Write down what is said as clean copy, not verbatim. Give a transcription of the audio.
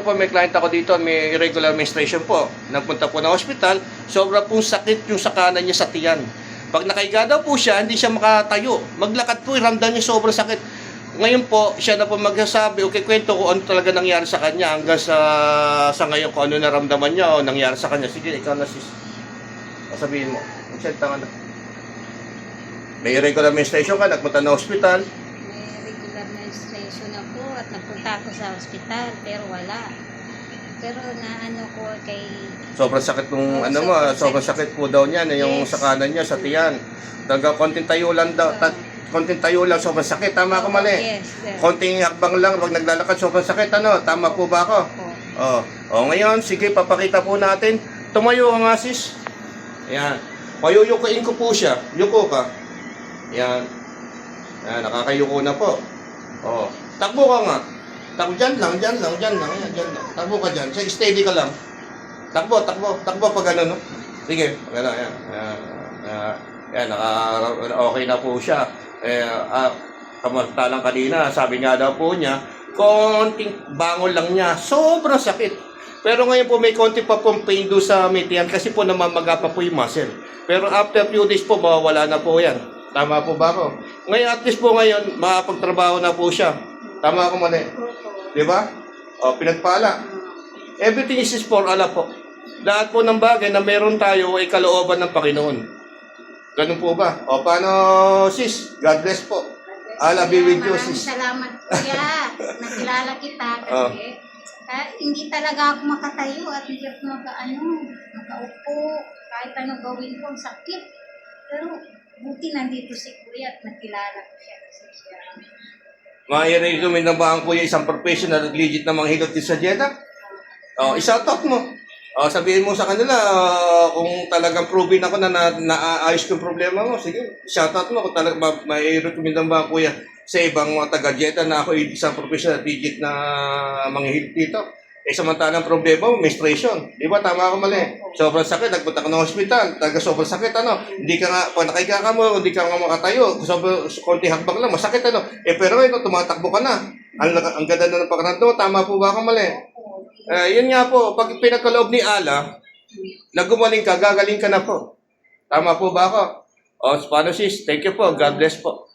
Po, may client ako dito, may irregular menstruation po. Nagpunta po ng hospital, sobra pong sakit yung sa kanan niya sa tiyan. Pag nakahiga daw po siya, hindi siya makatayo. Maglakad po, ramdam niya sobrang sakit. Ngayon po, siya na po magsasabi, okay, kwento ko ano talaga nangyari sa kanya hanggang sa ngayon kung ano naramdaman niya o nangyari sa kanya. Sige, ikaw na sis. Sabihin mo, magsalita ka na. May irregular menstruation ka, nagpunta ng hospital. May regular menstruation ako at napunta ako sa ospital pero wala. Pero naano ko kay... Sobrang sakit nung ano mo, sobrang sakit po daw niyan, yung sa kanan niya, sa tiyan. Talaga konting tayo lang daw, konting tayo lang, sobrang sakit. Tama ako mali? Yes, sir. Konting hakbang lang, wag naglalakad, sobrang sakit. Ano? Tama po ba ako? Ngayon, sige, papakita po natin. Tumayo ka nga sis. Yan. Payuyukuin ko po siya. Yuko ka. Yan. Yan, nakakayuko na po. Takbo ka nga. Takbo dyan lang. Yan, dyan lang. Takbo ka dyan. Steady ka lang. Takbo pag ano, no? Sige, pag ano, yan. Yan, okay na po siya. Kamantalang kanina, sabi nga daw po niya, konting bangon lang niya, sobrang sakit. Pero ngayon po may konti pa pong pain doon sa mitian kasi po namamaga pa po yung muscle. Pero after few days po, mawawala na po yan. Tama po ba ako? Ngayon, at least po ngayon, makapagtrabaho na po siya. Tama ako mali? Di ba? Pinagpala. Everything is for Allah po. Lahat po ng bagay na meron tayo ay kalooban ng Panginoon. Ganun po ba? Paano sis? God bless po. Allah be with you sis. Maraming salamat kuya. Nakilala kita kasi hindi talaga ako makatayo at hindi ako makaupo. Kahit ano gawin ko, ang sakit. Pero buti nandito si kuya at nakilala ko siya kasi siya. Mai-recommend na ba ang kuya isang professional at legit na manghilot din sa Jeddah? Isa-talk mo. Sabihin mo sa kanila kung talagang proven ako na naayos ko yung problema mo, sige, shoutout mo kung talagang may-recommend ba kuya sa ibang mga taga-Jeddah na ako isang professional legit na manghihilot dito. Samantalang problema mo, menstruation. Di ba? Tama ako mali. Sobrang sakit, nagpunta ka ng hospital, sobrang sakit, hindi ka nga, pag nakahiga ka mo, hindi ka nga makatayo, konti hakbang lang, masakit, pero ito, tumatakbo ka na. Ang ganda na ng pakiramdam, tama po ba ako mali? Yun nga po, pag pinagkaloob ni Allah, na gumaling ka, gagaling ka na po. Tama po ba ako? Paano sis? Thank you po. God bless po.